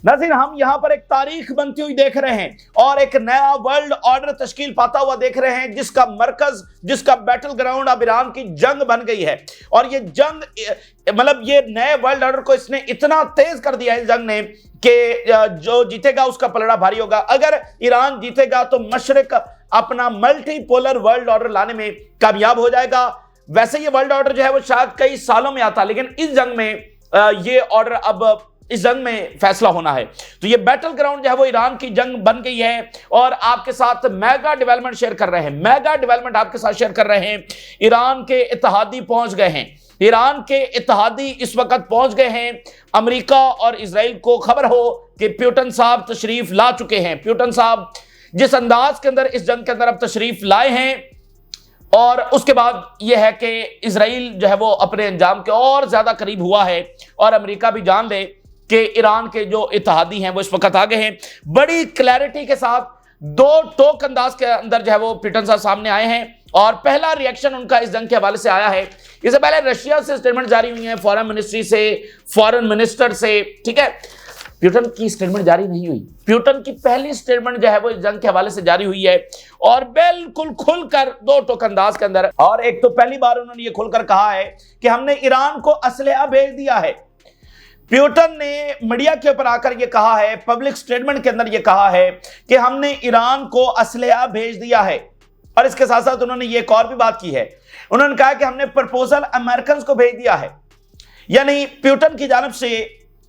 नाज़रीन, हम यहां पर एक तारीख बनती हुई देख रहे हैं और एक नया वर्ल्ड ऑर्डर तश्कील पाता हुआ देख रहे हैं, जिसका मरकज, जिसका बैटल ग्राउंड अब ईरान की जंग बन गई है। और ये जंग, मतलब ये नए वर्ल्ड ऑर्डर को इसने इतना तेज कर दिया है इस जंग ने कि जो जीतेगा उसका पलड़ा भारी होगा। अगर ईरान जीतेगा तो मशरिक अपना मल्टीपोलर वर्ल्ड ऑर्डर लाने में कामयाब हो जाएगा। वैसे ये वर्ल्ड ऑर्डर जो है वो शायद कई सालों में आता, लेकिन इस जंग में ये ऑर्डर अब इस जंग में फैसला होना है। तो ये बैटल ग्राउंड जो है वो ईरान की जंग बन गई है। और आपके साथ मेगा डेवलपमेंट शेयर कर रहे हैं, मेगा डेवलपमेंट आपके साथ शेयर कर रहे हैं। ईरान के इत्तेहादी पहुंच गए हैं, ईरान के इत्तेहादी इस वक्त पहुंच गए हैं। अमेरिका और इजराइल को खबर हो कि प्यूटन साहब तशरीफ ला चुके हैं। प्यूटन साहब जिस अंदाज के अंदर इस जंग के अंदर अब तशरीफ लाए हैं, और उसके बाद यह है कि इजराइल जो है वो अपने अंजाम के और ज्यादा करीब हुआ है। और अमेरिका भी जान ले कि ईरान के जो इत्तेहादी हैं वो इस वक्त आ गए हैं। बड़ी क्लैरिटी के साथ दो टोक अंदाज के अंदर जो है वो प्यूटन साहब सामने आए हैं। और पहला रिएक्शन उनका इस जंग के हवाले से आया है। इससे पहले रशिया से स्टेटमेंट जारी हुई है, फॉरेन मिनिस्ट्री से, फॉरेन मिनिस्टर से, ठीक है। प्यूटन की स्टेटमेंट जारी नहीं हुई। प्यूटन की पहली स्टेटमेंट जो है वो इस जंग के हवाले से जारी हुई है, और बिल्कुल खुलकर दो टोक अंदाज के अंदर। और एक तो पहली बार उन्होंने ये खुलकर कहा है कि हमने ईरान को असलहा भेज दिया है। प्यूटन ने मीडिया के ऊपर आकर यह कहा है, पब्लिक स्टेटमेंट के अंदर यह कहा है कि हमने ईरान को असलहा भेज दिया है। और इसके साथ साथ उन्होंने ये एक और भी बात की है, उन्होंने कहा कि हमने प्रपोजल अमेरिकन को भेज दिया है। यानी प्यूटन की जानिब से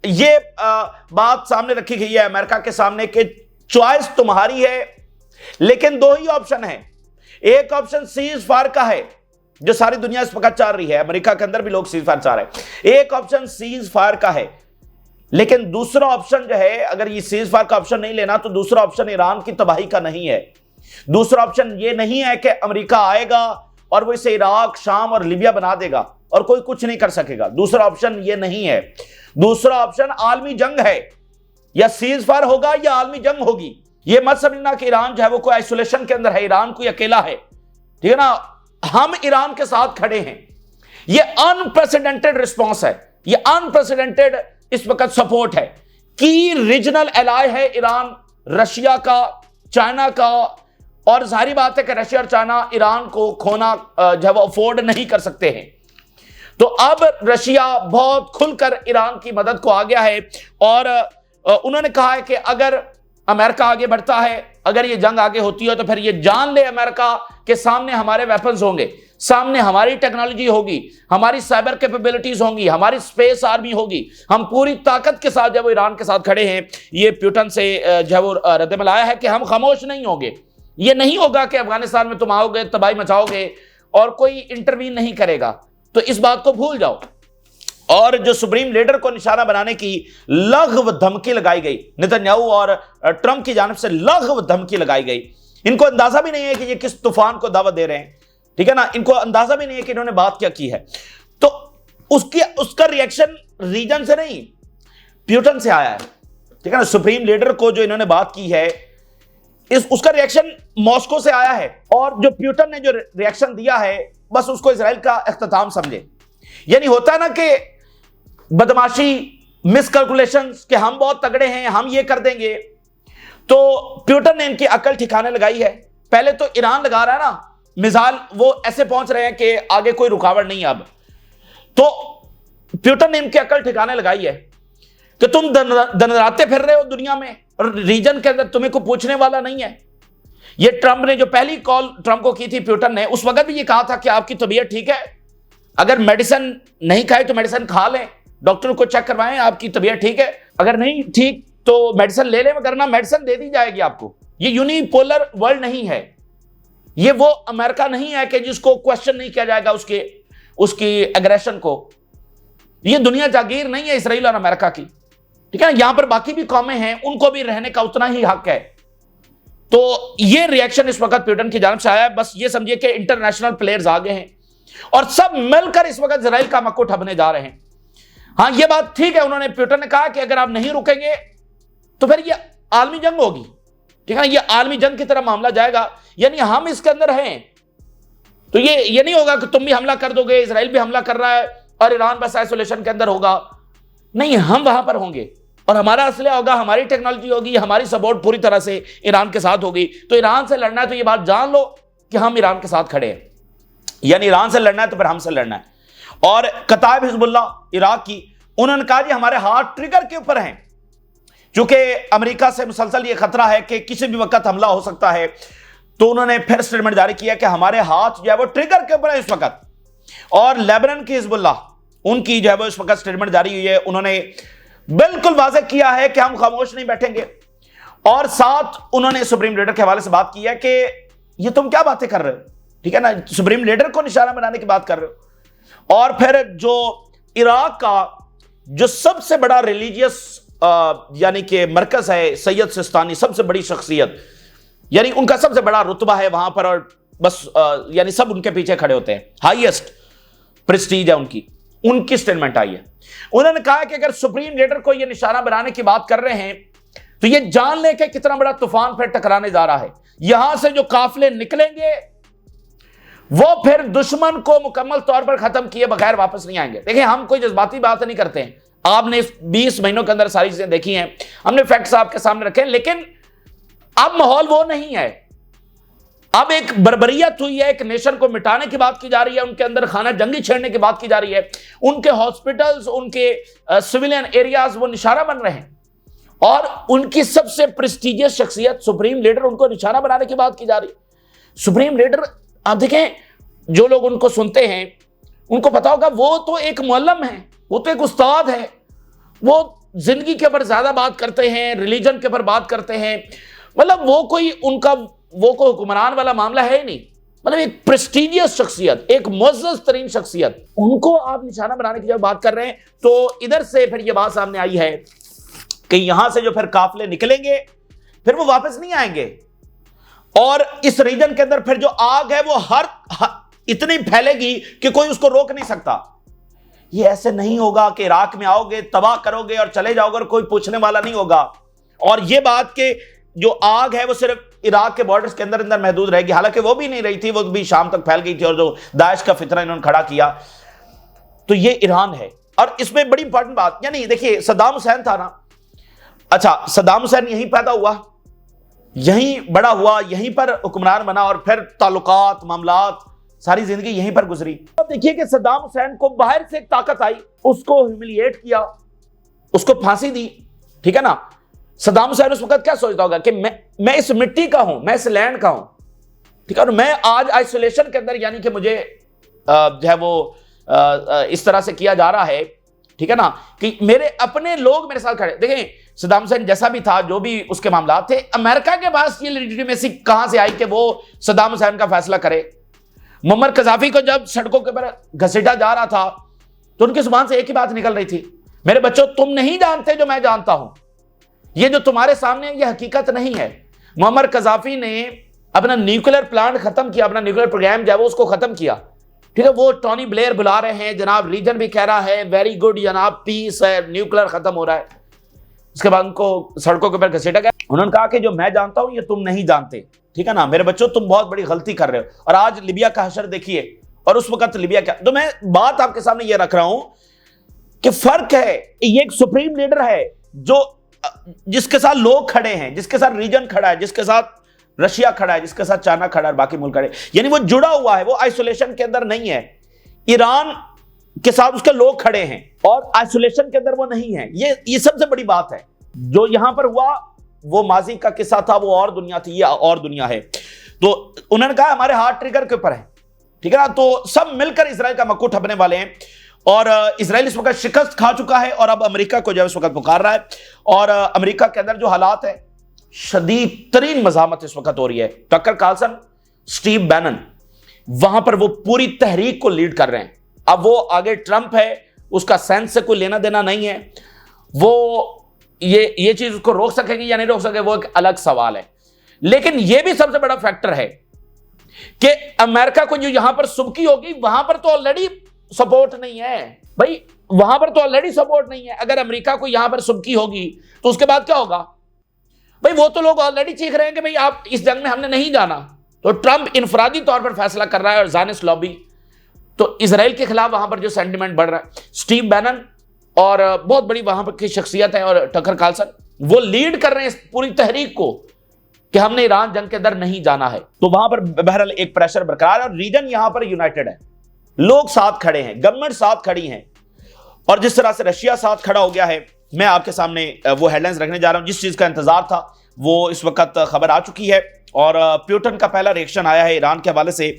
ये बात सामने रखी गई है अमेरिका के सामने कि चॉइस तुम्हारी है, लेकिन दो ही ऑप्शन है। एक ऑप्शन सीज फायर का है जो सारी दुनिया इस वक्त चाह रही है, अमेरिका के अंदर भी लोग सीज फायर चाह रहे हैं। एक ऑप्शन सीज फायर का है, लेकिन दूसरा ऑप्शन जो है, अगर ये सीज फायर का ऑप्शन नहीं लेना तो दूसरा ऑप्शन ईरान की तबाही का नहीं है। दूसरा ऑप्शन ये नहीं है कि अमेरिका आएगा और वो इसे इराक, शाम और लीबिया बना देगा और कोई कुछ नहीं कर सकेगा। दूसरा ऑप्शन ये नहीं है। दूसरा ऑप्शन आलमी जंग है, या सीज फायर होगा या आलमी जंग होगी। ये मत समझना कि ईरान जो है वो कोई आइसोलेशन के अंदर है, ईरान कोई अकेला है, ठीक है ना। हम ईरान के साथ खड़े हैं। ये अनप्रेसिडेंटेड रिस्पॉन्स है, ये अनप्रेसिडेंटेड इस वक्त सपोर्ट है। की रीजनल एलाय है ईरान रशिया का, चाइना का। और जाहिर बात है कि रशिया और चाइना ईरान को खोना जो है वो अफोर्ड नहीं कर सकते हैं। तो अब रशिया बहुत खुलकर ईरान की मदद को आ गया है। और उन्होंने कहा है कि अगर अमेरिका आगे बढ़ता है, अगर ये जंग आगे होती है, तो फिर ये जान ले अमेरिका के सामने हमारे वेपन्स होंगे, सामने हमारी टेक्नोलॉजी होगी, हमारी साइबर कैपेबिलिटीज होंगी, हमारी स्पेस आर्मी होगी। हम पूरी ताकत के साथ जब ईरान के साथ खड़े हैं। ये प्यूटन से जो है वो रद्दमल आया है कि हम खामोश नहीं होंगे। ये नहीं होगा कि अफगानिस्तान में तुम आओगे, तबाही मचाओगे और कोई इंटरवीन नहीं करेगा, तो इस बात को भूल जाओ। और जो सुप्रीम लीडर को निशाना बनाने की लघव धमकी लगाई गई, नेतन्याहू और ट्रंप की जानिब से लघव धमकी लगाई गई। इनको अंदाजा भी नहीं है कि ये किस तूफान को दावत दे रहे हैं, ठीक है ना। इनको अंदाजा भी नहीं है कि इन्होंने बात क्या की है। तो उसका रिएक्शन रीजन से नहीं, प्यूटन से आया है, ठीक है ना। सुप्रीम लीडर को जो इन्होंने बात की है, उसका रिएक्शन मॉस्को से आया है। और जो प्यूटन ने जो रिएक्शन दिया है, बस उसको इजराइल का इख्तिताम समझे। यानी होता है ना कि बदमाशी, मिसकैलकुलेशंस, कि हम बहुत तगड़े हैं, हम ये कर देंगे। तो प्यूटन ने इनकी अकल ठिकाने लगाई है। पहले तो ईरान लगा रहा है ना मिसाइल, वो ऐसे पहुंच रहे हैं कि आगे कोई रुकावट नहीं। अब तो प्यूटन ने इनकी अकल ठिकाने लगाई है कि तुम दनराते फिर रहे हो दुनिया में, और रीजन के अंदर तुम्हें को पूछने वाला नहीं है। ये ट्रंप ने जो पहली कॉल ट्रंप को की थी प्यूटन ने, उस वक्त भी ये कहा था कि आपकी तबीयत ठीक है, अगर मेडिसिन नहीं खाए तो मेडिसिन खा लें, डॉक्टर को चेक करवाएं, आपकी तबीयत ठीक है, अगर नहीं ठीक तो मेडिसिन ले लें, वरना मेडिसिन दे दी जाएगी आपको। ये यूनिपोलर वर्ल्ड नहीं है, ये वो अमेरिका नहीं है कि जिसको क्वेश्चन नहीं किया जाएगा उसकी एग्रेशन को। ये दुनिया जागीर नहीं है इसराइल और अमेरिका की, ठीक है ना। यहां पर बाकी भी कौमें हैं, उनको भी रहने का उतना ही हक है। तो ये रिएक्शन इस वक्त प्यूटन की जानिब से आया है। बस ये समझिए कि इंटरनेशनल प्लेयर्स आ गए हैं और सब मिलकर इस वक्त इजराइल का मक्को ठपने जा रहे हैं। हाँ, ये बात ठीक है, उन्होंने, प्यूटन ने कहा कि अगर आप नहीं रुकेंगे तो फिर ये आलमी जंग होगी, ठीक है ना। ये आलमी जंग की तरह मामला जाएगा, यानी हम इसके अंदर हैं। तो ये नहीं होगा कि तुम भी हमला कर दोगे, इजराइल भी हमला कर रहा है और ईरान बस आइसोलेशन के अंदर होगा। नहीं, हम वहां पर होंगे और हमारा असला होगा, हमारी टेक्नोलॉजी होगी, हमारी सपोर्ट पूरी तरह से ईरान के साथ होगी, तो ईरान से लड़ना है तो ये बात जान लो कि हम ईरान के साथ खड़े हैं, यानी ईरान से लड़ना है तो फिर हमसे लड़ना है। और कताइब हिजबुल्लाह इराक की, उन्होंने कहा जी हमारे हाथ ट्रिगर के ऊपर हैं, चूंकि अमेरिका से मुसलसल ये खतरा है कि किसी भी वक्त हमला हो सकता है, तो उन्होंने फिर स्टेटमेंट जारी किया कि हमारे हाथ जो है वो ट्रिगर के ऊपर है इस वक्त। और लेबनान की हिजबुल्लाह उनकी जो है वो इस वक्त स्टेटमेंट जारी हुई है, उन्होंने बिल्कुल वाज़ेह किया है कि हम खामोश नहीं बैठेंगे। और साथ उन्होंने सुप्रीम लीडर के हवाले से बात की है कि ये तुम क्या बातें कर रहे हो, ठीक है ना, सुप्रीम लीडर को निशाना बनाने की बात कर रहे हो। और फिर जो इराक का जो सबसे बड़ा रिलीजियस यानी कि मरकज है सैयद सिस्तानी, सबसे बड़ी शख्सियत, यानी उनका सबसे बड़ा रुतबा है वहां पर, और बस यानी सब उनके पीछे खड़े होते हैं, हाईएस्ट प्रेस्टीज है उनकी स्टेटमेंट आई है। उन्होंने कहा कि अगर सुप्रीम लीडर को यह निशाना बनाने की बात कर रहे हैं तो यह जान ले कि कितना बड़ा तूफान फिर टकराने जा रहा है। यहां से जो काफिले निकलेंगे वो फिर दुश्मन को मुकम्मल तौर पर खत्म किए बगैर वापस नहीं आएंगे। देखिए, हम कोई जज्बाती बात नहीं करते हैं, आपने 20 महीनों के अंदर सारी चीजें देखी हैं, हमने फैक्ट्स आपके सामने रखे हैं, लेकिन अब माहौल वो नहीं है। अब एक बर्बरियत हुई है, एक नेशन को मिटाने की बात की जा रही है, उनके अंदर खाना जंगी छेड़ने की बात की जा रही है, उनके हॉस्पिटल्स, उनके सिविलियन एरियाज वो निशाना बन रहे हैं, और उनकी सबसे प्रेस्टिजियस शख्सियत सुप्रीम लीडर, उनको निशाना बनाने की बात की जा रही है। सुप्रीम लीडर, आप देखें, जो लोग उनको सुनते हैं उनको पता होगा वो तो एक मुअल्लिम है, वो तो एक उस्ताद है, वो जिंदगी के ऊपर ज्यादा बात करते हैं, रिलीजन के ऊपर बात करते हैं, मतलब वो कोई हुक्मरान वाला मामला है ही नहीं, मतलब एक प्रेस्टिजियस शख्सियत, एक मुअज़्ज़ज़ तरीन शख्सियत, उनको आप निशाना बनाने की जब बात कर रहे हैं, तो इधर से फिर ये बात सामने आई है कि यहां से जो फिर काफिले निकलेंगे फिर वो वापस नहीं आएंगे, और इस रीजन के अंदर फिर जो आग है वो हर इतनी फैलेगी कि कोई उसको रोक नहीं सकता। ये ऐसे नहीं होगा कि इराक में आओगे, तबाह करोगे और चले जाओगे और कोई पूछने वाला नहीं होगा। और ये बात कि जो आग है वो सिर्फ इराक के बॉर्डर्स के अंदर अंदर महदूद रहेगी, हालांकि वो भी नहीं रही थी, वो भी शाम तक फैल गई थी, और जो दाइश का फितरा इन्होंने खड़ा किया, तो ये ईरान है। और इसमें बड़ी इंपॉर्टेंट बात, यानी देखिए, सद्दाम हुसैन था ना, अच्छा, सद्दाम हुसैन यहीं पैदा हुआ, यहीं बड़ा हुआ, यहीं पर हुक्मरान बना, और फिर ताल्लुकात, मामलात, सारी जिंदगी यहीं पर गुजरी। अब देखिए कि सद्दाम हुसैन को बाहर से एक ताकत आई, उसको ह्यूमिलिएट किया, उसको फांसी दी, ठीक है ना। सद्दाम हुसैन उस वक्त क्या सोचता होगा कि मैं इस मिट्टी का हूं, मैं इस लैंड का हूं, ठीक है, और मैं आज आइसोलेशन के अंदर, यानी कि मुझे जो है वो इस तरह से किया जा रहा है, ठीक है ना, कि मेरे अपने लोग मेरे साथ खड़े। देखें, सद्दाम हुसैन जैसा भी था, जो भी उसके मामला थे, अमेरिका के पास ये लेजिटिमेसी कहां से आई कि वो सद्दाम हुसैन का फैसला करे। मुअम्मर कज़ाफी को जब सड़कों के ऊपर घसीटा जा रहा था तो उनकी जुबान से एक ही बात निकल रही थी, मेरे बच्चों, तुम नहीं जानते जो मैं जानता हूं, ये जो तुम्हारे सामने ये हकीकत नहीं है। मुअम्मर कज़ाफी ने अपना न्यूक्लियर प्लांट खत्म किया, अपना न्यूक्लियर प्रोग्राम जो है वो उसको खत्म किया, ठीक है। वो टोनी ब्लेयर बुला रहे हैं, जनाब रीजन भी कह रहा है वेरी गुड जनाब, पीस है, न्यूक्लियर खत्म हो रहा है। उसके बाद उनको सड़कों के ऊपर घसीटा गया। उन्होंने कहा कि जो मैं जानता हूं ये तुम नहीं जानते, ठीक है ना, मेरे बच्चों, तुम बहुत बड़ी गलती कर रहे हो। और आज लिबिया का हशर देखिए, और उस वक्त लिबिया क्या, तो मैं बात आपके सामने ये रख रहा हूं कि फर्क है, ये एक सुप्रीम लीडर है जो जिसके साथ लोग खड़े हैं, जिसके साथ रीजन खड़ा है, जिसके साथ रशिया खड़ा है, जिसके साथ चाइना खड़ा है, और बाकी मुल्क खड़े, यानी वो जुड़ा हुआ है, वो आइसोलेशन के अंदर नहीं है। ईरान के साथ उसके लोग खड़े हैं और आइसोलेशन के अंदर वो नहीं है। ये सबसे बड़ी बात है। जो यहां पर हुआ वो माजी का किस्सा था, वो और दुनिया थी, ये और दुनिया है। तो उन्होंने कहा हमारे हाथ ट्रिगर के ऊपर है, ठीक है ना। तो सब मिलकर इसराइल का मक्कू ठपने वाले हैं, और इसराइल इस वक्त शिकस्त खा चुका है, और अब अमेरिका को जो है इस वक्त पुकार रहा है। और अमेरिका के अंदर जो हालात है, शदीद तरीन मज़ामत इस वक्त हो रही है। टकर कार्लसन, स्टीव बैनन, वहां पर वो पूरी तहरीक को लीड कर रहे हैं। अब वो आगे ट्रंप है, उसका सेंस से कोई लेना देना नहीं है, वो ये चीज उसको रोक सकेगी या नहीं रोक सके वो एक अलग सवाल है। लेकिन ये भी सबसे बड़ा फैक्टर है कि अमेरिका को जो यहां पर सुबकी होगी, वहां पर तो ऑलरेडी सपोर्ट नहीं है भाई, वहां पर तो ऑलरेडी सपोर्ट नहीं है। अगर अमेरिका को यहां पर सुबकी होगी तो उसके बाद क्या होगा भाई? वो तो लोग ऑलरेडी चीख रहे हैं कि भाई आप इस जंग में हमने नहीं जाना। तो ट्रंप इनफरादी तौर पर फैसला कर रहा है, और ज़ायनिस्ट लॉबी, तो इसराइल के खिलाफ वहां पर जो सेंटिमेंट बढ़ रहा है। स्टीव बैनन और बहुत बड़ी वहां पर की शख्सियत है, और टकर कार्लसन वो लीड कर रहे हैं इस पूरी तहरीक को कि हमने ईरान जंग के अंदर नहीं जाना है। तो वहां पर बहरहाल एक प्रेशर बरकरार है और रीजन यहां पर यूनाइटेड है, लोग साथ खड़े हैं, गवर्नमेंट साथ खड़ी है। और जिस तरह से रशिया साथ खड़ा हो गया है, मैं आपके सामने वो हेडलाइंस रखने जा रहा हूं। जिस चीज का इंतजार था वो इस वक्त खबर आ चुकी है, और प्यूटन का पहला रिएक्शन आया है ईरान के हवाले से,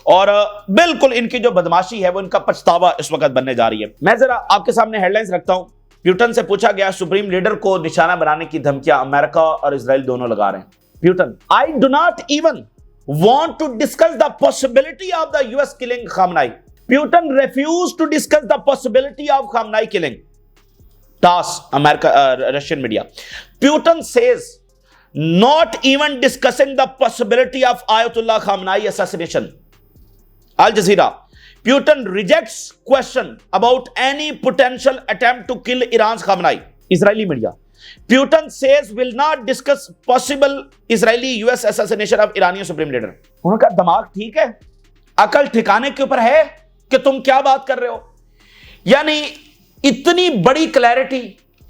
और बिल्कुल इनकी जो बदमाशी है वो इनका पछतावा इस वक्त बनने जा रही है। मैं जरा आपके सामने हेडलाइंस रखता हूं। प्यूटन से पूछा गया, सुप्रीम लीडर को निशाना बनाने की धमकियां अमेरिका और इजराइल दोनों लगा रहे हैं। Putin, I do not even want to discuss the possibility of the US killing Khamenei. Putin refused to discuss the possibility of Khamenei killing. TASS, Russian media. Putin says not even discussing the possibility of Ayatollah Khamenei assassination. Al Jazeera. Putin rejects question about any potential attempt to kill Iran's Khamenei. Israeli media. Putin says will not discuss possible Israeli US assassination of Iranian supreme leader. उनका दिमाग ठीक है, अकल ठिकाने के ऊपर है कि तुम क्या बात कर रहे हो? यानी इतनी बड़ी क्लैरिटी,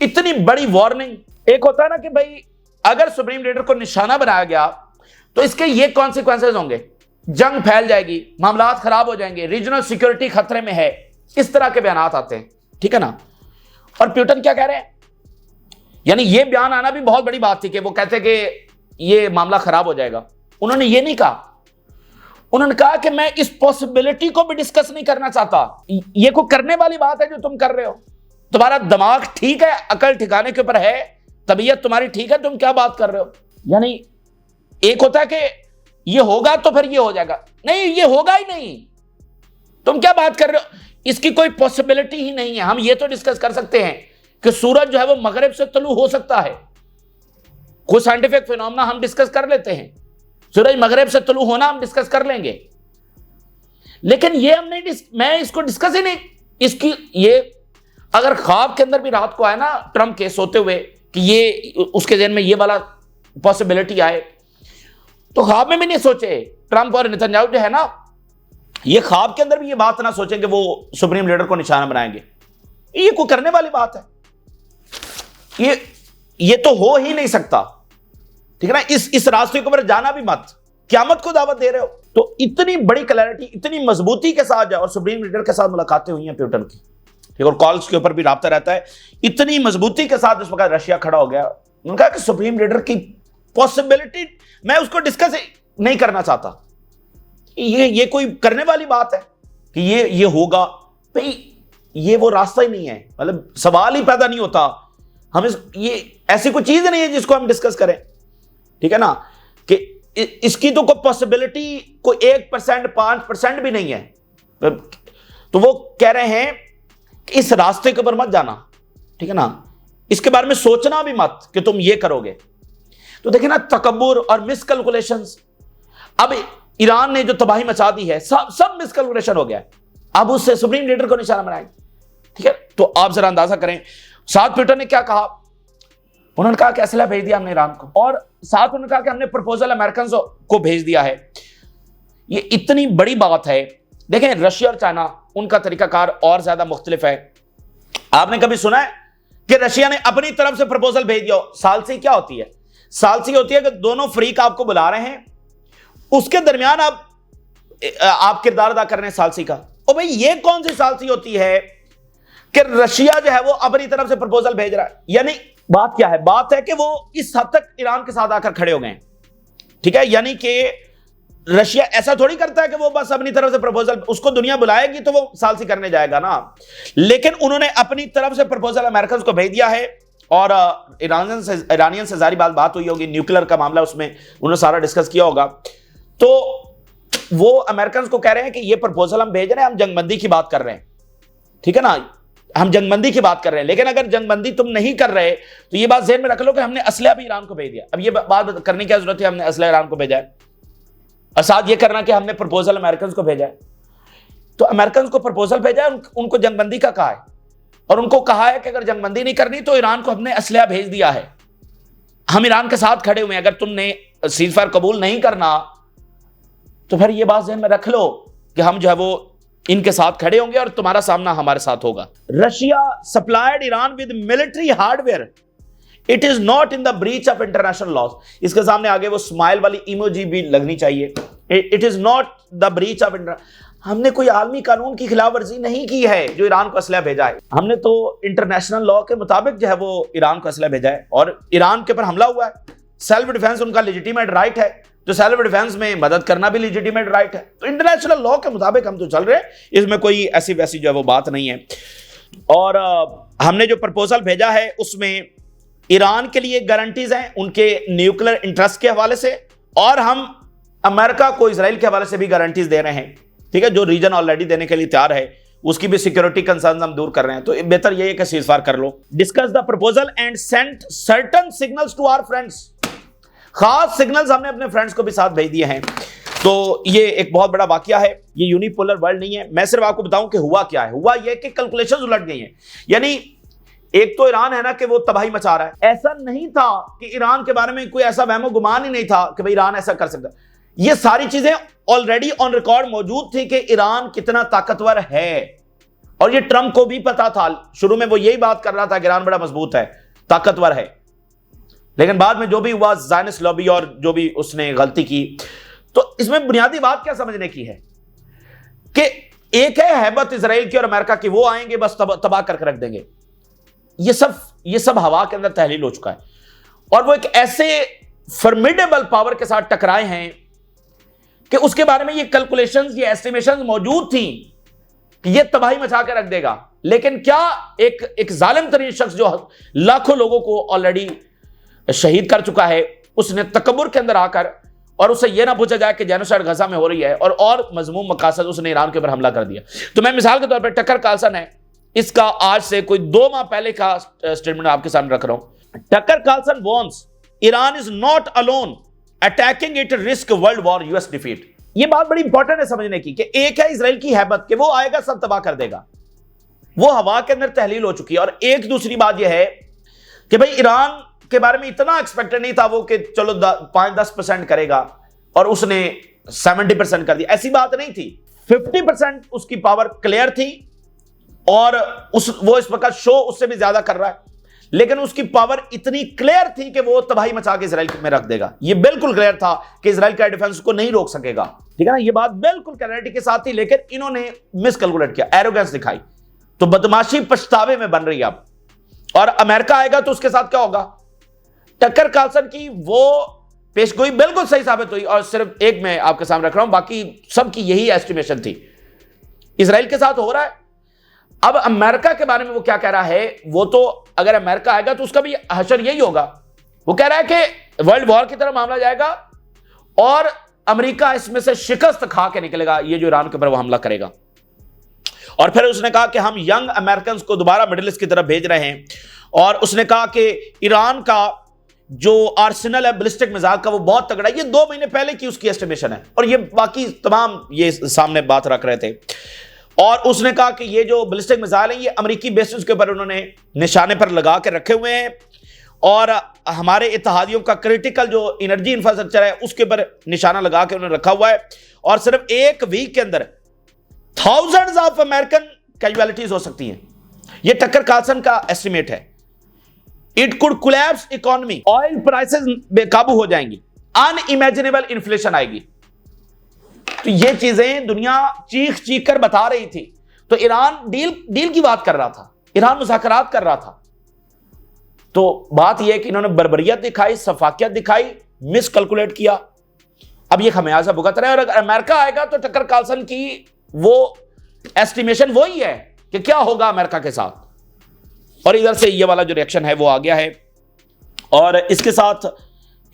इतनी बड़ी वार्निंग। एक होता है ना कि भाई अगर सुप्रीम लीडर को निशाना बनाया गया तो इसके ये कॉन्सिक्वेंसेज होंगे, जंग फैल जाएगी, मामलात खराब हो जाएंगे, रीजनल सिक्योरिटी खतरे में है, इस तरह के बयान आते हैं, ठीक है ना। और प्यूटन क्या कह रहे हैं, यानी ये बयान आना भी बहुत बड़ी बात थी कि वो कहते कि ये मामला खराब हो जाएगा। उन्होंने ये नहीं कहा, उन्होंने कहा कि मैं इस पॉसिबिलिटी को भी डिस्कस नहीं करना चाहता। ये कोई करने वाली बात है जो तुम कर रहे हो? तुम्हारा दिमाग ठीक है, अकल ठिकाने के ऊपर है, तबीयत तुम्हारी ठीक है, तुम क्या बात कर रहे हो? यानी एक होता है कि ये होगा तो फिर ये हो जाएगा, नहीं ये होगा ही नहीं, तुम क्या बात कर रहे हो? इसकी कोई पॉसिबिलिटी ही नहीं है। हम ये तो डिस्कस कर सकते हैं कि सूरज जो है वो मगरिब से तलू हो सकता है, कुछ साइंटिफिक फिनोमेना हम डिस्कस कर लेते हैं, सूरज मगरिब से तलू होना हम डिस्कस कर लेंगे, लेकिन ये हम नहीं, मैं इसको डिस्कस ही नहीं। इसकी ये अगर ख्वाब के अंदर भी रात को आए ना ट्रंप के सोते हुए कि ये उसके जहन में ये वाला पॉसिबिलिटी आए, तो ख्वाब में भी नहीं सोचे ट्रंप और नेतन्याहू जो है ना, ये ख्वाब के अंदर भी ये बात ना सोचें कि वो सुप्रीम लीडर को निशाना बनाएंगे। ये कोई करने वाली बात है? ये तो हो ही नहीं सकता, ठीक है ना। इस रास्ते के ऊपर जाना भी मत, क़यामत को दावत दे रहे हो। तो इतनी बड़ी क्लैरिटी, इतनी मजबूती के साथ और सुप्रीम लीडर के साथ मुलाकातें हुई हैं प्यूटन की, ठीक, और कॉल्स के ऊपर भी राब्ता रहता है। इतनी मजबूती के साथ इस वक्त रशिया खड़ा हो गया। उन्होंने कहा कि सुप्रीम लीडर की पॉसिबिलिटी मैं उसको डिस्कस नहीं करना चाहता। ये कोई करने वाली बात है कि ये होगा? भाई ये वो रास्ता ही नहीं है, मतलब सवाल ही पैदा नहीं होता। हम ये ऐसी कोई चीज नहीं है जिसको हम डिस्कस करें, ठीक है ना, कि इसकी तो कोई पॉसिबिलिटी कोई 1%, 5% भी नहीं है। तो वो कह रहे हैं कि इस रास्ते के ऊपर मत जाना, ठीक है ना, इसके बारे में सोचना भी मत कि तुम ये करोगे। तो देखिए ना, तकब्बुर और मिसकैलकुलेशंस। अब ईरान ने जो तबाही मचा दी है, सब मिसकैलकुलेशन हो गया है। अब उससे सुप्रीम लीडर को निशाना बनाएंगे, ठीक है। तो आप जरा अंदाजा करें, साथ प्यूटन ने क्या कहा? उन्होंने कहा कि असला भेज दिया हमने ईरान को, और साथ उन्होंने कहा कि हमने प्रपोजल अमेरिकन को भेज दिया है। ये इतनी बड़ी बात है। देखें, रशिया और चाइना, उनका तरीकाकार और ज्यादा मुख्तलिफ है। आपने कभी सुना है कि रशिया ने अपनी तरफ से प्रपोजल भेज दिया? सालसी क्या होती है? सालसी होती है कि दोनों फ्रीक आपको बुला रहे हैं, उसके दरमियान आप किरदार अदा कर रहे हैं सालसी का। और भाई ये कौन सी सालसी होती है कि रशिया जो है वो अपनी तरफ से प्रपोजल भेज रहा है? यानी बात क्या है? बात है कि वो इस हद तक ईरान के साथ आकर खड़े हो गए, ठीक है। यानी कि रशिया ऐसा थोड़ी करता है कि वो बस अपनी तरफ से प्रपोजल, उसको दुनिया बुलाएगी तो वो सालसी करने जाएगा ना। लेकिन उन्होंने अपनी तरफ से प्रपोजल अमेरिकन को भेज दिया है। और ईरानियन से जारी बात हुई होगी, न्यूक्लियर का मामला, उसमें उन्होंने सारा डिस्कस किया होगा। तो वो अमेरिकन को कह रहे हैं कि ये प्रपोजल हम भेज रहे हैं, हम जंगबंदी की बात कर रहे हैं, ठीक है ना, हम जंगबंदी की बात कर रहे हैं। लेकिन अगर जंगबंदी तुम नहीं कर रहे तो ये बात ज़हन में रख लो कि हमने असलहा भी ईरान को भेज दिया। अब ये बात करने की क्या जरूरत है, हमने असलहा ईरान को भेजा है, और साथ ये करना कि हमने प्रपोजल अमेरिकन को भेजा है। तो अमेरिकन को प्रपोजल भेजा है, उनको जंगबंदी का कहा है, और उनको कहा है कि अगर जंगबंदी नहीं करनी तो ईरान को हमने असलहा भेज दिया है, हम ईरान के साथ खड़े हुए हैं, अगर तुमने सीज़फायर कबूल नहीं करना तो फिर ये बात ज़हन में रख लो कि हम जो है वो इनके साथ खड़े होंगे और तुम्हारा सामना हमारे साथ होगा। Russia supplied Iran with military hardware, it is not in the breach of international laws. इसके सामने आगे वो स्माइल वाली इमोजी भी लगनी चाहिए। It is not the breach of हमने कोई आलमी कानून की खिलाफवर्जी नहीं की है जो ईरान को असलहा भेजा है। हमने तो इंटरनेशनल लॉ के मुताबिक जो है वो ईरान को असलहा भेजा है और ईरान के ऊपर हमला हुआ है। सेल्फ डिफेंस उनका लेजिटिमेट राइट है, तो सेल्फ डिफेंस में मदद करना भी लेजिटिमेट राइट है। तो इंटरनेशनल लॉ के मुताबिक हम तो चल रहे हैं, इसमें कोई ऐसी वैसी जो है वो बात नहीं है। और हमने जो प्रपोजल भेजा है उसमें ईरान के लिए गारंटीज हैं उनके न्यूक्लियर इंटरेस्ट के हवाले से, और हम अमेरिका को इजराइल के हवाले से भी गारंटीज दे रहे हैं। ठीक है, जो रीजन ऑलरेडी देने के लिए तैयार है उसकी भी सिक्योरिटी कंसर्न हम दूर कर रहे हैं। तो बेहतर यह है कि सीजफायर कर लो। Discuss the proposal and send certain signals to our friends. खास सिग्नल्स हमने अपने फ्रेंड्स को भी साथ भेज दिए हैं। तो ये एक बहुत बड़ा वाकया है, ये यूनिपोलर वर्ल्ड नहीं है। मैं सिर्फ आपको बताऊं कि हुआ क्या है। हुआ यह कि कैलकुलेशंस उलट गई हैं। यानी एक तो ईरान है ना कि वो तबाही मचा रहा है, ऐसा नहीं था कि ईरान के बारे में कोई ऐसा वहमो गुमान ही नहीं था कि भाई ईरान ऐसा कर सकता। ये सारी चीजें ऑलरेडी ऑन रिकॉर्ड मौजूद थी कि ईरान कितना ताकतवर है, और ये ट्रंप को भी पता था। शुरू में वो यही बात कर रहा था कि ईरान बड़ा मजबूत है, ताकतवर है, लेकिन बाद में जो भी हुआ ज़ायनिस्ट लॉबी और जो भी उसने गलती की। तो इसमें बुनियादी बात क्या समझने की है कि एक है हैबत इजराइल की और अमेरिका की, वो आएंगे बस तबाह करके रख देंगे। ये सब हवा के अंदर तहलील हो चुका है, और वो एक ऐसे फॉर्मिडेबल पावर के साथ टकराए हैं कि उसके बारे में ये कैलकुलेशंस, ये एस्टिमेशंस मौजूद थी कि ये तबाही मचा के रख देगा। लेकिन क्या एक जालिम तरीन शख्स जो लाखों लोगों को ऑलरेडी शहीद कर चुका है, उसने तकब्बुर के अंदर आकर, और उससे यह ना पूछा जाए कि जेनोसाइड गजा में हो रही है और मजमूम मकासद, उसने ईरान के ऊपर हमला कर दिया। तो मैं मिसाल के तौर पर टकर कार्लसन है, इसका आज से कोई 2 माह पहले का स्टेटमेंट आपके सामने रख रहा हूं। Tucker Carlson warns Iran is not alone, attacking it risk world war, US defeat. यह बात बड़ी इंपॉर्टेंट है समझने की कि एक है इजराइल की हैबत कि वो आएगा सब तबाह कर देगा, वो हवा के अंदर तहलील हो चुकी है। और एक दूसरी बात यह है कि भाई ईरान के बारे में इतना एक्सपेक्टेड नहीं था वो कि चलो 5-10% करेगा, और उसने 70% कर दिया। ऐसी बात नहीं थी, 50% उसकी पावर क्लियर थी, और वो इस वक्त शो उससे भी ज्यादा कर रहा है, लेकिन उसकी पावर इतनी क्लियर थी कि वो तबाही मचा के इजराइल में रख देगा। ये बिल्कुल क्लियर था कि इजराइल का डिफेंस को नहीं रोक सकेगा। ठीक है ना, ये बात बिल्कुल क्लैरिटी के साथ थी, लेकिन इन्होंने मिसकैलकुलेट किया, एरोगेंस दिखाई। तो बदमाशी पछतावे में बन रही है अब। और अमेरिका आएगा तो उसके साथ क्या होगा? टकर कार्लसन की वो पेशगोई बिल्कुल सही साबित हुई, और सिर्फ एक मैं आपके सामने रख रहा हूं, बाकी सबकी यही एस्टिमेशन थी। इजराइल के साथ हो रहा है। अब अमेरिका के बारे में वो क्या कह रहा है, वो तो अगर अमेरिका आएगा तो उसका भी हशर यही होगा। वो कह रहा है कि वर्ल्ड वॉर की तरफ मामला जाएगा और अमेरिका इसमें से शिकस्त खा के निकलेगा, ये जो ईरान के ऊपर वो हमला करेगा। और फिर उसने कहा कि हम यंग अमेरिकन को दोबारा मिडिल ईस्ट की तरफ भेज रहे हैं, और उसने कहा कि ईरान का जो आर्सेनल है बैलिस्टिक मिसाइल का वो बहुत तगड़ा है। ये 2 महीने पहले की उसकी एस्टिमेशन है, और ये बाकी तमाम ये सामने बात रख रहे थे। और उसने कहा कि ये जो बैलिस्टिक मिसाइल है ये अमेरिकी बेसिस के ऊपर उन्होंने निशाने पर लगा के रखे हुए हैं, और हमारे इत्तेहादियों का क्रिटिकल जो एनर्जी इंफ्रास्ट्रक्चर है उसके ऊपर निशाना लगा के उन्होंने रखा हुआ है। और सिर्फ एक वीक के अंदर थाउजेंड्स ऑफ अमेरिकन कैजुअलिटीज हो सकती हैं। ये टकर कार्लसन का एस्टिमेट है। It could collapse economy, oil prices बेकाबू हो जाएंगी, अनइमेजिनेबल इन्फ्लेशन आएगी। तो ये चीजें दुनिया चीख चीख कर बता रही थी। तो ईरान डील की बात कर रहा था, ईरान मुज़ाकरात कर रहा था। तो बात यह है कि इन्होंने बर्बरियत दिखाई, सफाकियत दिखाई, मिस कैलकुलेट किया। अब ये खमियाजा भुगत रहे हैं। और अगर अमेरिका आएगा तो टकर कार्लसन की वो एस्टिमेशन वही है कि क्या होगा अमेरिका के साथ। और इधर से ये वाला जो रिएक्शन है वो आ गया है। और इसके साथ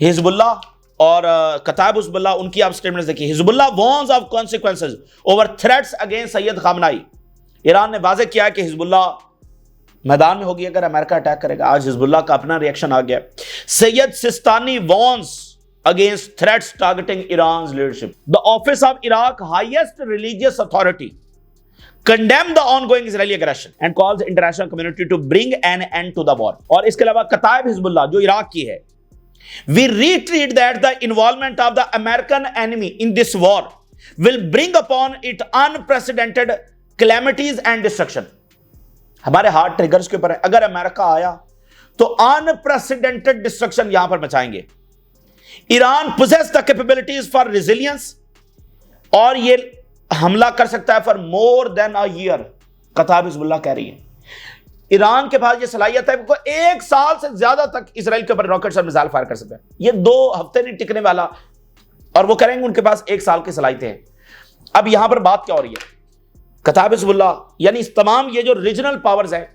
हिजबुल्लाह और कताब हिजबुल्लाह, उनकी आप स्टेटमेंट्स देखिए। Hezbollah warns of consequences over threats against Syed खामनाई। Iran ने वाज़ेह किया कि हिजबुल्लाह मैदान में होगी अगर अमेरिका अटैक करेगा। आज हिजबुल्लाह का अपना रिएक्शन आ गया। Syed Sistani warns against threats targeting Iran leadership. The office of Iraq highest religious authority condemn the ongoing Israeli aggression and calls the international community to bring an end to the war। और इसके अलावा कताब Hezbollah जो Iraq की है, we reiterate that the involvement of the American enemy in this war will bring upon it unprecedented calamities and destruction। हमारे heart triggers के ऊपर है, अगर अमेरिका आया तो अनप्रेसिडेंटेड डिस्ट्रक्शन यहां पर मचाएंगे। Iran possess the capabilities for resilience, और ये हमला कर सकता है for more than a year. Qatar Hezbollah कह रही है ईरान के पास ये सलाहियत है वो एक साल से ज्यादा तक इसराइल के ऊपर रॉकेट्स और मिसाइल फायर कर सकते हैं। ये 2 हफ्ते नहीं टिकने वाला, और वो करेंगे उनके पास 1 साल की सलाहियतें हैं। अब यहां पर बात क्या हो रही है, कतार हिजबुल्लाह यानी तमाम ये जो रीजनल पावर्स हैं,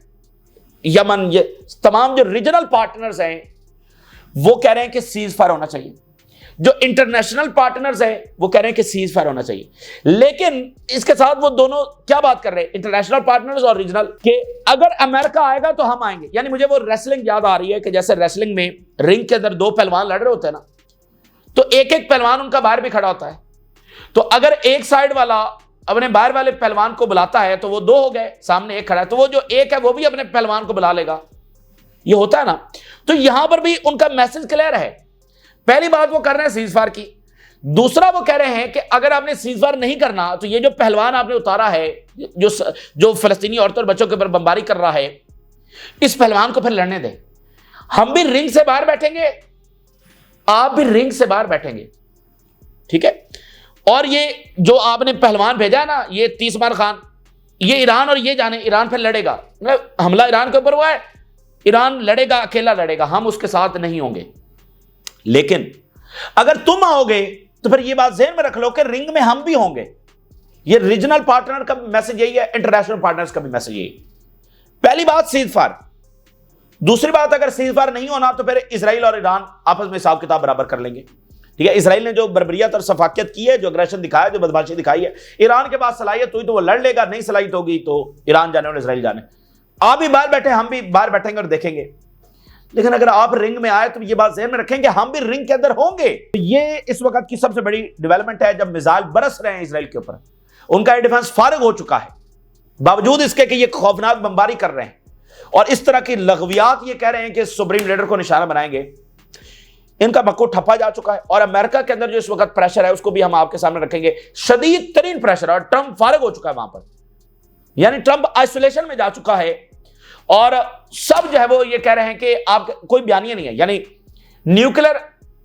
यमन, ये तमाम जो रीजनल पार्टनर्स हैं, वो कह रहे हैं कि सीज फायर होना चाहिए। जो इंटरनेशनल पार्टनर्स हैं वो कह रहे हैं कि सीज फायर होना चाहिए। लेकिन इसके साथ वो दोनों क्या बात कर रहे हैं, इंटरनेशनल पार्टनर्स और रीजनल, कि अगर अमेरिका आएगा तो हम आएंगे। यानी मुझे वो रेसलिंग याद आ रही है कि जैसे रेसलिंग में रिंग के अंदर 2 पहलवान लड़ रहे होते हैं ना, तो एक पहलवान उनका बाहर भी खड़ा होता है। तो अगर एक साइड वाला अपने बाहर वाले पहलवान को बुलाता है तो वो 2 हो गए, सामने एक खड़ा है, तो वो जो एक है वो भी अपने पहलवान को बुला लेगा। ये होता है ना। तो यहां पर भी उनका मैसेज क्लियर है। पहली बात वो कर रहे हैं सीज फायर की, दूसरा वो कह रहे हैं कि अगर आपने सीज फायर नहीं करना तो ये जो पहलवान आपने उतारा है, जो फलस्तीनी औरतों और बच्चों के ऊपर बमबारी कर रहा है, इस पहलवान को फिर लड़ने दें। हम भी रिंग से बाहर बैठेंगे, आप भी रिंग से बाहर बैठेंगे, ठीक है। और ये जो आपने पहलवान भेजा है ना, ये तीसमार खान, ये ईरान, और ये जाने ईरान फिर लड़ेगा, हमला ईरान के ऊपर हुआ है, ईरान लड़ेगा, अकेला लड़ेगा, हम उसके साथ नहीं होंगे। लेकिन अगर तुम आओगे तो फिर ये बात ज़हन में रख लो कि रिंग में हम भी होंगे। ये रीजनल पार्टनर का मैसेज यही है, इंटरनेशनल पार्टनर्स का भी मैसेज यही। पहली बात सीज फायर। दूसरी बात, अगर सीज फायर नहीं होना तो फिर इसराइल और ईरान आपस में हिसाब किताब बराबर कर लेंगे, ठीक है। इसराइल ने जो बर्बरियत और सफाकियत की है, जो अग्रेशन दिखाया, जो बदमाशी दिखाई है, ईरान के पास सलाहियत हुई तो वो लड़ लेगा, नहीं सलाहियत होगी तो ईरान जाने और इसराइल जाने। आप भी बाहर बैठे, हम भी बाहर बैठेंगे और देखेंगे। लेकिन अगर आप रिंग में आए तो ये बात ज़हन में रखेंगे हम भी रिंग के अंदर होंगे। ये इस वक्त की सबसे बड़ी डेवलपमेंट है, जब मिसाइल बरस रहे हैं इसराइल के ऊपर, उनका एयर डिफेंस फारिग हो चुका है, बावजूद इसके कि ये खौफनाक बमबारी कर रहे हैं और इस तरह की लग़वियात ये कह रहे हैं कि सुप्रीम लीडर को निशाना बनाएंगे। इनका मक्को ठप्पा जा चुका है। और अमेरिका के अंदर जो इस वक्त प्रेशर है उसको भी हम आपके सामने रखेंगे, शदीद तरीन प्रेशर, और ट्रंप फारिग हो चुका है वहां पर, यानी ट्रंप आइसोलेशन में जा चुका है। और सब जो है वो ये कह रहे हैं कि आप कोई बयानिया नहीं है, यानी न्यूक्लियर,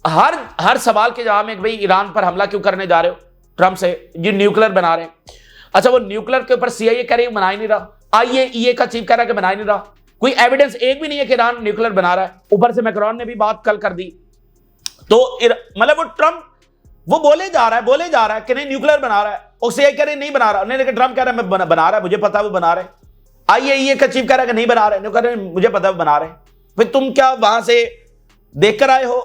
हर सवाल के जवाब में भाई ईरान पर हमला क्यों करने जा रहे हो ट्रंप से, ये न्यूक्लियर बना रहे हैं। अच्छा, वो न्यूक्लियर के ऊपर सीआईए कह रही है बना ही नहीं रहा, आईएईए का चीफ कह रहा है कि बना ही नहीं रहा, कोई एविडेंस एक भी नहीं है कि ईरान न्यूक्लियर बना रहा है। ऊपर से मैक्रोन ने भी बात कल कर दी। तो मतलब वो ट्रंप वो बोले जा रहा है कि नहीं न्यूक्लियर बना रहा है, और सीआईए कह रहे नहीं बना रहा, नहीं, ट्रंप कह रहा है मैं बना रहा है, मुझे पता है वो बना रहे। आईएईए का चीफ कह रहा है कि नहीं बना रहे, कह रहे मुझे पता है बना रहे। फिर तुम क्या वहां से देख कर आए हो?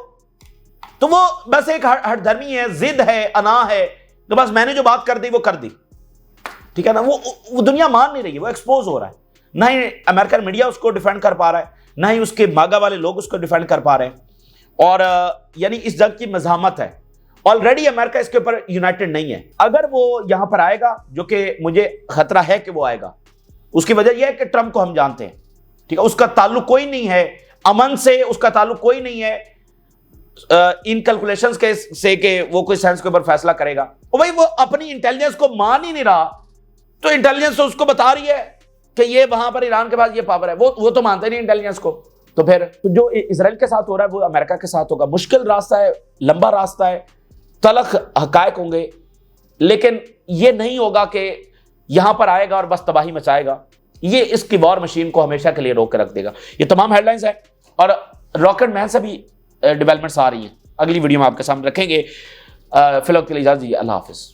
तो वो बस एक हठधर्मी है, जिद है, अना है, तो बस मैंने जो बात कर दी वो कर दी, ठीक है ना। वो दुनिया मान नहीं रही है, वो एक्सपोज हो रहा है। ना ही अमेरिकन मीडिया उसको डिफेंड कर पा रहा है, ना ही उसके मागा वाले लोग उसको डिफेंड कर पा रहे हैं। और यानी इस जंग की मज़ाहमत है। ऑलरेडी अमेरिका इसके ऊपर यूनाइटेड नहीं है। अगर वो यहां पर आएगा, जो कि मुझे खतरा है कि वो आएगा, उसकी वजह यह है कि ट्रंप को हम जानते हैं, ठीक है। उसका ताल्लुक कोई नहीं है अमन से, उसका ताल्लुक कोई नहीं है इन कैलकुलेशंस के से कि वो कोई साइंस के ऊपर फैसला करेगा। और भाई वो अपनी इंटेलिजेंस को मान ही नहीं रहा, तो इंटेलिजेंस तो उसको बता रही है कि ये वहां पर ईरान के पास ये पावर है, वो तो मानते नहीं इंटेलिजेंस को। तो फिर जो इसराइल के साथ हो रहा है वो अमेरिका के साथ होगा। मुश्किल रास्ता है, लंबा रास्ता है, तलख हकायक होंगे, लेकिन ये नहीं होगा कि यहां पर आएगा और बस तबाही मचाएगा। ये इसकी वॉर मशीन को हमेशा के लिए रोक के रख देगा। ये तमाम हेडलाइंस है और रॉकेट मैन से भी डेवलपमेंट्स आ रही हैं, अगली वीडियो में आपके सामने रखेंगे। फिलहाल के लिए इजाजत दीजिए, अल्लाह हाफिज।